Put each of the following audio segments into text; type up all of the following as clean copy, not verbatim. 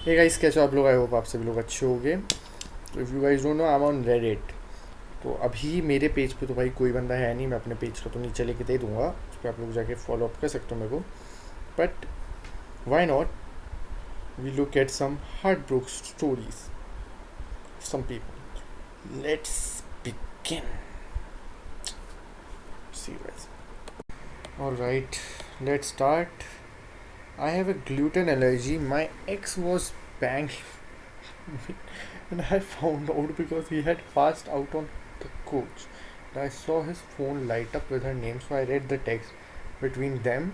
Hey guys, कैसे हो आप लोग? आई होप आप सभी लोग अच्छे होंगे। तो if you guys don't know, I am on Reddit. तो अभी मेरे पेज पे तो भाई कोई बंदा है नहीं, मैं अपने पेज का तो नीचे लेके दे दूंगा, उस पर आप लोग जाके फॉलो अप कर सकते हो मेरे को। But why not we look at some heart broke stories some people. Let's begin. See guys, alright, let's start. I have a gluten allergy. My ex was banging me and I found out because he had passed out on the couch. And I saw his phone light up with her name, so I read the text between them.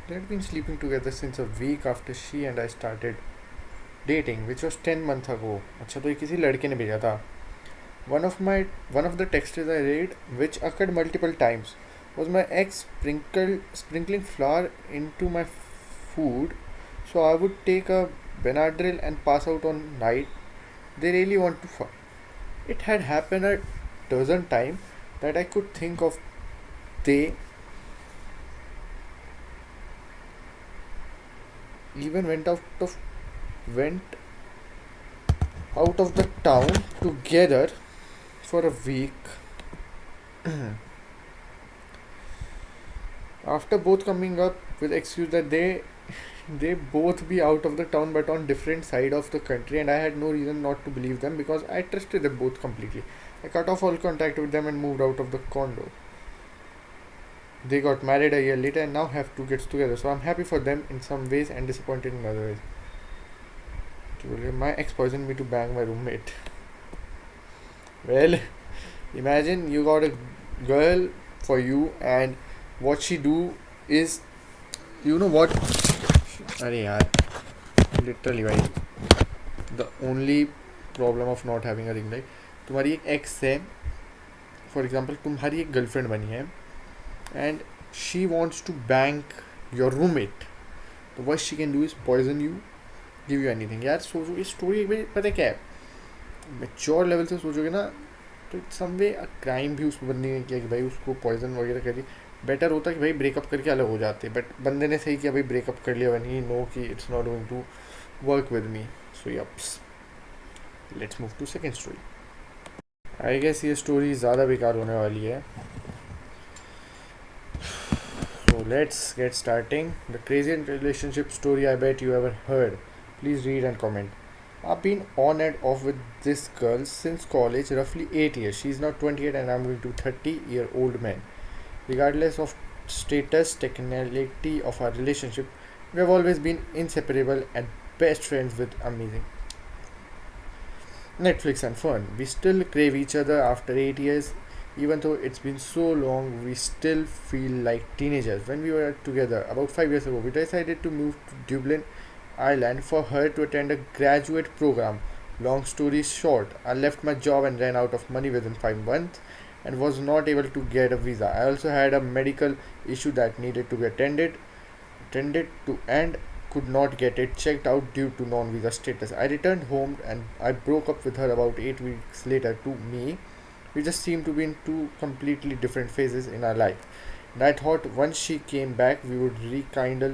They had been sleeping together since a week after she and I started dating, which was 10 months ago. अच्छा, तो ये किसी लड़के ने भेजा था. One of the texts I read, which occurred multiple times, was my ex sprinkling flour into my food, so I would take a Benadryl and pass out on night. They really want to fuck. It had happened a dozen times that I could think of. They even went out of the town together for a week. After both coming up with excuse that they both be out of the town but on different side of the country, and I had no reason not to believe them because I trusted them both completely. I cut off all contact with them and moved out of the condo. They got married a year later and now have two kids together, so I'm happy for them in some ways and disappointed in other ways. My ex poisoned me to bang my roommate. Well, imagine you got a girl for you, and what she do is, you know what? अरे यार, literally भाई, the only problem of not having a ring light, तुम्हारी एक x है, for example तुम्हारी एक girlfriend बनी है, and she wants to bank your roommate. तो what she can do is poison you, give you anything. यार सोचो, इस स्टोरी एक बार पता है क्या है, मेच्योर लेवल से सोचोगे ना, तो सम वे क्राइम भी उस बंदे ने किया कि भाई उसको पॉइजन वगैरह करी. बेटर होता कि भाई ब्रेकअप करके अलग हो जाते, बट बंदे ने सही किया भाई, ब्रेकअप कर लिया वन ही नो कि it's not going to work with me. So yups, let's move to second story. I guess ये स्टोरी ज़्यादा बेकार होने वाली है. So let's get starting. The craziest relationship story I bet you ever heard. Please read and comment. I've been on and off with this girl since college, roughly 8 years. She's now 28 and I'm going to 30-year-old man. Regardless of status, technicality of our relationship, we have always been inseparable and best friends with amazing Netflix and fun. We still crave each other after 8 years. Even though it's been so long, we still feel like teenagers. When we were together about 5 years ago, we decided to move to Dublin, Ireland for her to attend a graduate program. Long story short, I left my job and ran out of money within 5 months and was not able to get a visa. I also had a medical issue that needed to be attended to and could not get it checked out due to non-visa status. I returned home and I broke up with her about 8 weeks later. To me, we just seemed to be in two completely different phases in our life. And I thought once she came back, we would rekindle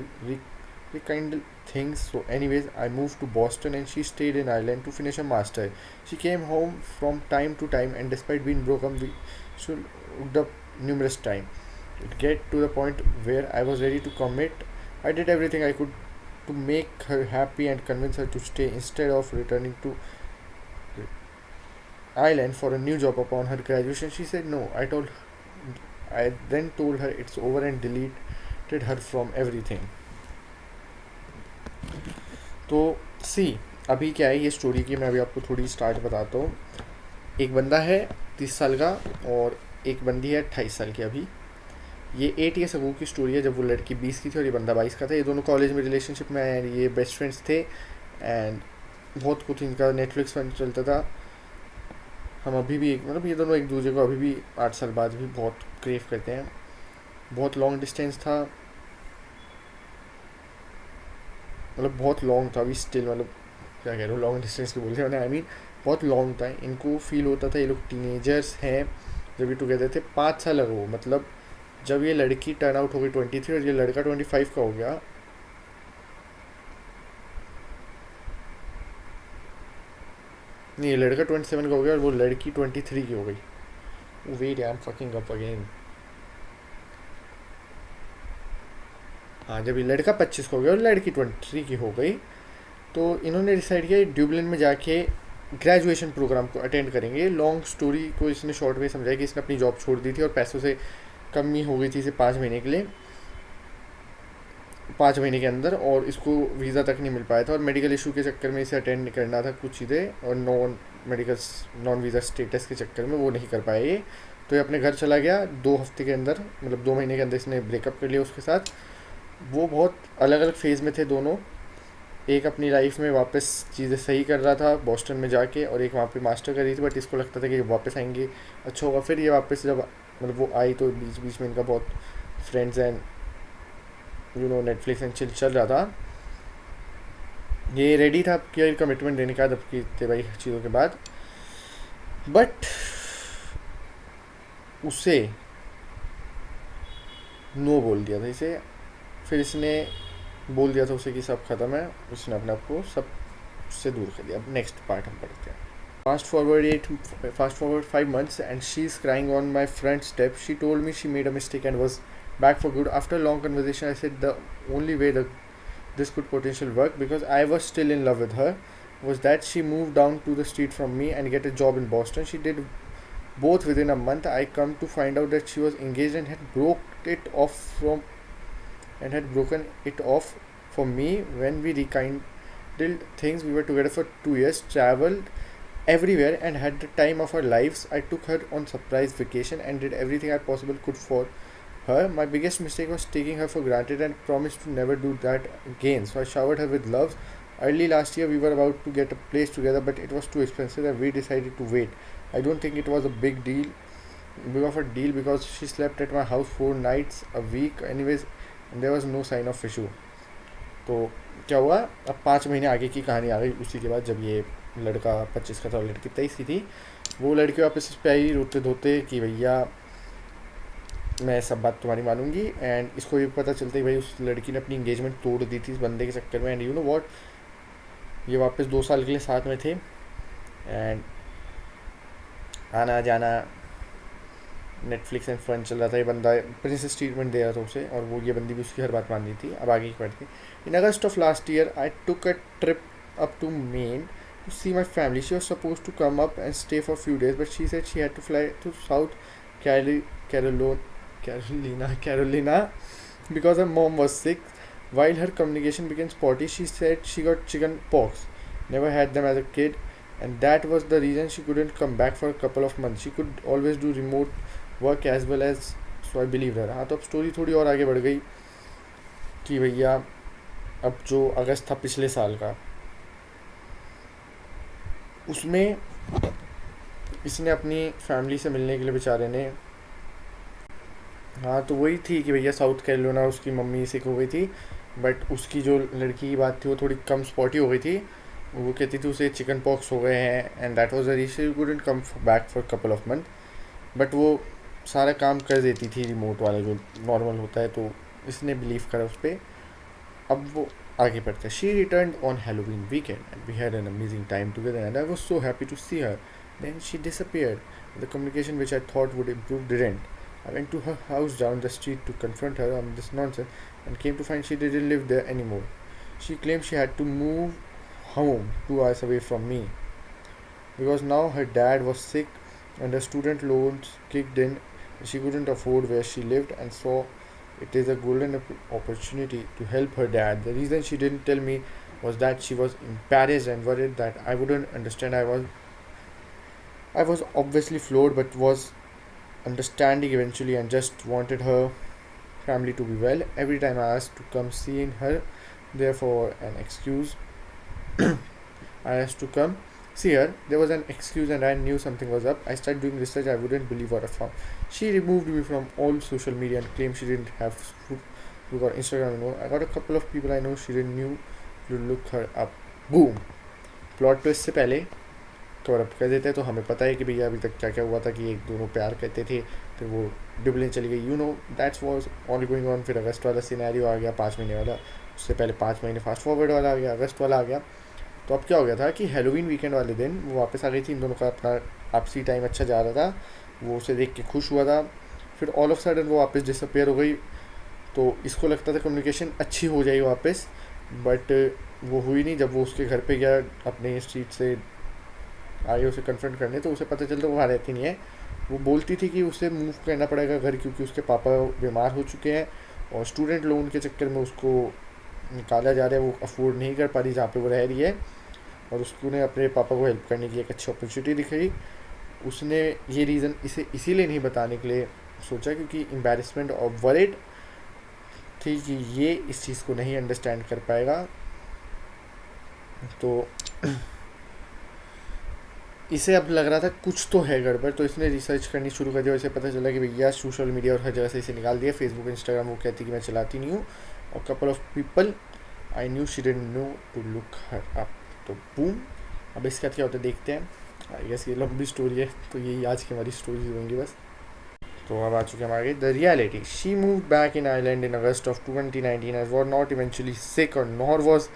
things. So, anyways, I moved to Boston and she stayed in Ireland to finish her master. She came home from time to time, and despite being broken, we should hooked up numerous times. It get to the point where I was ready to commit. I did everything I could to make her happy and convince her to stay instead of returning to Ireland for a new job upon her graduation. She said no. I then told her it's over and deleted her from everything. तो सी, अभी क्या है ये story की, मैं अभी आपको थोड़ी स्टार्ट बताता हूँ. एक बंदा है 30 साल का और एक बंदी है 28 साल की. अभी ये 8 ईयर्स अगो की स्टोरी है, जब वो लड़की 20 की थी और ये बंदा 22 का था. ये दोनों कॉलेज में रिलेशनशिप में आए, ये बेस्ट फ्रेंड्स थे एंड बहुत कुछ इनका नेटफ्लिक्स पर चलता था. हम अभी भी मतलब ये दोनों एक दूसरे को अभी भी 8 साल बाद भी बहुत क्रेव करते हैं. बहुत लॉन्ग डिस्टेंस था, मतलब बहुत लॉन्ग था. अभी स्टिल मतलब क्या कह रहे हो, लॉन्ग डिस्टेंस की बोलते हैं, आई मीन बहुत लॉन्ग था. इनको फील होता था ये लोग टीनेजर्स हैं जब ये टुगेदर थे. 5 साल अगो, मतलब जब ये लड़की टर्न आउट हो गई 23 और ये लड़का 25 का हो गया, नहीं, ये लड़का 27 का हो गया और वो लड़की 23 की हो गई. Wait, I am fucking up again. हाँ, जब ये लड़का 25 का हो गया और लड़की 23 की हो गई, तो इन्होंने डिसाइड किया ड्यूबलिन में जाके ग्रेजुएशन प्रोग्राम को अटेंड करेंगे. लॉन्ग स्टोरी को इसने शॉर्ट में समझाया कि इसने अपनी जॉब छोड़ दी थी और पैसों से कमी हो गई थी इसे 5 महीने के लिए, 5 महीने के अंदर, और इसको वीज़ा तक नहीं मिल पाया था और मेडिकल इशू के चक्कर में इसे अटेंड करना था कुछ चीज़ें, और नॉन वीज़ा स्टेटस के चक्कर में वो नहीं कर पाया ये. तो ये अपने घर चला गया 2 हफ्ते के अंदर, मतलब 2 महीने के अंदर इसने ब्रेकअप कर लिया उसके साथ. वो बहुत अलग अलग फेज़ में थे दोनों. एक अपनी लाइफ में वापस चीज़ें सही कर रहा था बॉस्टन में जाके, और एक वहाँ पे मास्टर कर रही थी, बट इसको लगता था कि वापस आएंगे अच्छा होगा. फिर ये वापस जब मतलब वो आई तो बीच बीच में इनका बहुत friends and Netflix and chill चल रहा था. ये रेडी था कि कमिटमेंट देने का जब की भाई चीज़ों के बाद, बट उसे नो बोल दिया था इसे. फिर इसने बोल दिया था उसे कि सब ख़त्म है, उसने अपने आप को सब से दूर कर दिया. अब नेक्स्ट पार्ट हम पढ़ते हैं. Fast forward 5 months and she's crying on my front step. She told me she made a mistake and was back for good. After a long conversation, I said the only way that this could potentially work, because I was still in love with her, was that she moved down to the street from me and get a job in Boston. She did both within a month. I come to find out that she was engaged and had broken it off for me when we rekindled things. We were together for 2 years, traveled everywhere and had the time of our lives. I took her on surprise vacation and did everything I possibly could for her. My biggest mistake was taking her for granted and promised to never do that again. So I showered her with love. Early last year we were about to get a place together, but it was too expensive and we decided to wait. I don't think it was a big of a deal, because she slept at my house 4 nights a week anyways, and there was no sign of issue. तो क्या हुआ, अब 5 महीने आगे की कहानी आ गई. उसी के बाद जब ये लड़का 25 का था और लड़की 23 की थी, वो लड़की वापस इस पे आई रोते धोते कि भैया मैं सब बात तुम्हारी मानूंगी. एंड इसको ये पता चलता है भाई उस लड़की ने अपनी इंगेजमेंट तोड़ दी थी इस बंदे के चक्कर में. एंड यू नो व्हाट, ये वापस 2 साल के लिए साथ में थे एंड आना जाना नेटफ्लिक्स एंड फन चल रहा था. ये बंदा प्रिंसेस ट्रीटमेंट दे रहा था उसे, और वो ये बंदी भी उसकी हर बात मान रही थी. अब आगे की पढ़ती. In August of last year I took a trip up to Maine to see my family. She was supposed to come up and stay for a few days, but she said she had to fly to South Carolina because her mom was sick. While her communication became spotty, she said she got chicken pox. Never had them as a kid, and that was the reason she couldn't come back for a couple of months. She could always do remote work as well as, so I believed her. हाँ, तो अब story थोड़ी और आगे बढ़ गई कि भैया अब जो अगस्त था पिछले साल का, उसमें इसने अपनी फैमिली से मिलने के लिए बेचारे ने, हाँ तो वही थी कि भैया साउथ कैरोलिना उसकी मम्मी सिक हो गई थी, बट उसकी जो लड़की की बात थी वो थोड़ी कम स्पॉटी हो गई थी. वो कहती थी उसे चिकन पॉक्स हो गए हैं and that was the reason couldn't come back for couple of month. But वो सारा काम कर देती थी रिमोट वाला जो नॉर्मल होता है, तो इसने बिलीव करा उस पर. अब वो आगे बढ़ते. She return on Halloween weekend and we had an amazing time together and I was so happy to see her. Then she disappeared. The communication which I thought would improve didn't. I went to her house down the street to confront her on this nonsense and came to find she didn't live there anymore. She claimed she had to move home 2 hours away from me because now her dad was sick and her student loans kicked in. She couldn't afford where she lived and saw it is a golden opportunity to help her dad. The reason she didn't tell me was that she was embarrassed and worried that I wouldn't understand. I was obviously floored but was understanding eventually and just wanted her family to be well. Every time I asked to come see her, therefore an excuse, I asked to come see her, there was an excuse and I knew something was up. I started doing research. I wouldn't believe what I found. She removed me from all social media and claimed she didn't have Facebook or Instagram anymore. I got a couple of people I know she didn't knew to look her up. Boom. Plot twist से पहले cover up कर देते हैं तो हमें पता है कि भैया अभी तक क्या क्या हुआ था कि एक दोनों प्यार करते थे, फिर वो डुबलिन चली गई. You know that's was all going on. फिर अगस्त वाला सिनेरियो आ गया 5 महीने वाला, उससे पहले 5 महीने फास्ट फॉरवर्ड वाला आ गया, अगस्त वाला आ गया. तो अब क्या हो गया था कि हेलोवीन वीकेंड वाले दिन वो वापस आ गई थी, इन दोनों का अपना आपसी टाइम अच्छा जा रहा था, वो उसे देख के खुश हुआ था। फिर ऑल ऑफ सडन वो वापस डिसअपेयर हो गई, तो इसको लगता था कम्युनिकेशन अच्छी हो जाएगी वापस, बट वो हुई नहीं। जब वो उसके घर पे गया अपने स्ट्रीट से आगे उसे कन्फ्रंट करने, तो उसे पता चलता वो वहाँ रहती नहीं है। वो बोलती थी कि उसे मूव करना पड़ेगा घर, क्योंकि उसके पापा बीमार हो चुके हैं और स्टूडेंट लोन के चक्कर में उसको निकाला जा रहा है, वो अफोर्ड नहीं कर पा रही जहाँ पे वो रह रही है। और उसको ने अपने पापा को हेल्प करने की एक अच्छी अपॉर्चुनिटी दिखाई। उसने ये रीज़न इसे इसीलिए नहीं बताने के लिए सोचा क्योंकि एम्बेरसमेंट और वरिड थी कि ये इस चीज़ को नहीं अंडरस्टैंड कर पाएगा। तो इसे अब लग रहा था कुछ तो है गड़बड़, तो इसने रिसर्च करनी शुरू कर दिया। इसे पता चला कि भैया सोशल मीडिया और हर जगह से इसे निकाल दिया, फेसबुक इंस्टाग्राम वो कहती कि मैं चलाती नहीं हूँ, और couple of people I knew she didn't know to look her up. तो बूम, अब इसके बाद क्या होता है देखते हैं। आई गेस ये लंबी स्टोरी है, तो यही आज की हमारी स्टोरीज होंगी बस। तो अब आ चुके हैं आगे। The reality, she move back in Ireland in August of 2019 and was not eventually sick or nor was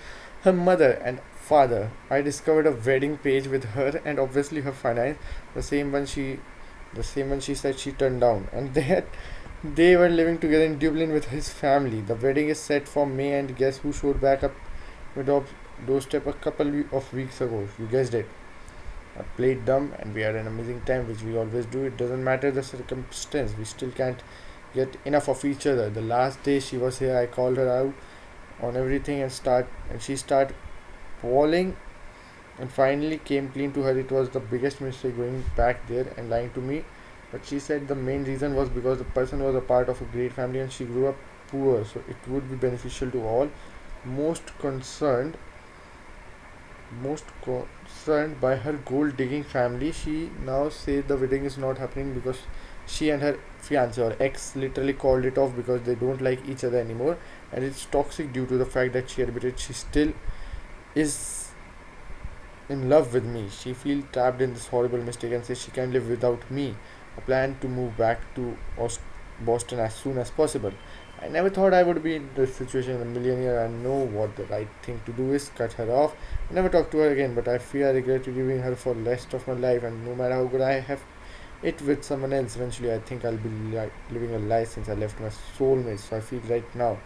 her mother and father. I discovered a wedding page with her and obviously her finance, the same one she said she turned down, and that they were living together in Dublin with his family. The wedding is set for May, and guess who showed back up with doorstep a couple of weeks ago? You guessed it. I played dumb and we had an amazing time, which we always do. It doesn't matter the circumstance, we still can't get enough of each other. The last day she was here, I called her out on everything and she started bawling and finally came clean to her. It was the biggest mistake going back there and lying to me, but she said the main reason was because the person was a part of a great family and she grew up poor, so it would be beneficial to all. Most concerned by her gold digging family, she now says the wedding is not happening because she and her fiance or ex literally called it off because they don't like each other anymore, and it's toxic due to the fact that she admitted she still is in love with me. She feels trapped in this horrible mistake and says she can't live without me. I plan to move back to Boston as soon as possible. I never thought I would be in this situation in a million years. I know what the right thing to do is cut her off. I never talk to her again, but I fear I regret leaving her for the rest of my life. And no matter how good I have it with someone else, eventually I think I'll be living a lie since I left my soulmate. So I feel right now,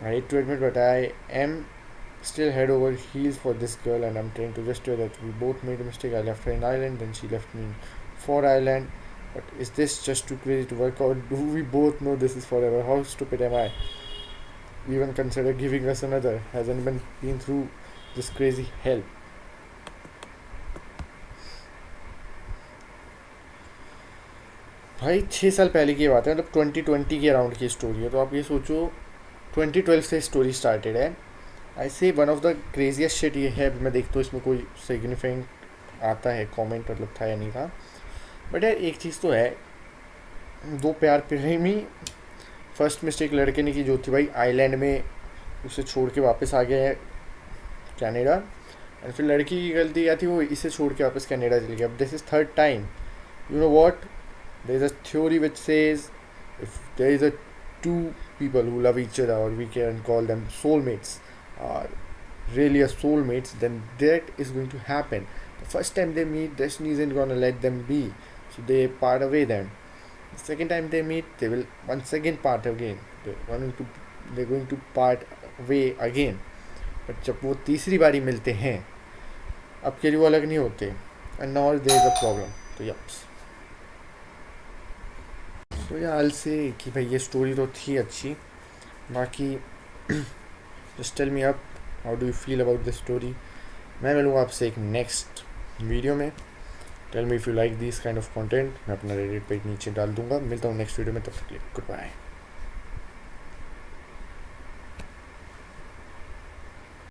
I hate to admit, but I am still head over heels for this girl, and I'm trying to just tell that we both made a mistake. I left her in Ireland, then she left me for Ireland. But is this just too crazy to work out? Do we both know this is forever? How stupid am I? Even consider giving us another. Has anyone been through this crazy hell? भाई 6 साल पहले की बात है, मतलब 2020 के around की story है। तो आप ये सोचो 2012 से स्टोरी स्टार्टेड है। ऐसे one of the craziest shit ये है। मैं देखता हूँ इसमें कोई सिग्निफिकेंट आता है कमेंट, मतलब था या नहीं था। बट यार एक चीज़ तो है, दो प्यार प्रेमी, फर्स्ट मिस्टेक लड़के ने की जो थी भाई आइलैंड में उसे छोड़ के वापस आ गया है कनाडा, एंड फिर लड़की की गलती क्या थी, वो इसे छोड़ के वापस कनाडा चली गई। अब this is third time. You know what, there is a theory which says if there is a two people who love each other, or we can call them soulmates, are really a soulmates, then that is going to happen. The first time they meet, destiny isn't gonna let them be, so they part away. Then the second time they meet, they will once again part again. They're going to part away again. But जब वो तीसरी बारी मिलते हैं, अब के लिए वो अलग नहीं होते, and now there is a problem. तो यप्स, तो यार हाल से कि भाई ये स्टोरी तो थी अच्छी, बाकी just tell me up how do you feel about this story. मैं मिलूँगा आपसे एक नेक्स्ट वीडियो में। Tell me if you like this kind of content. मैं अपना रेडिट पेज नीचे डाल दूँगा। मिलता हूँ नेक्स्ट वीडियो में, तब तक के लिए गुड बाय।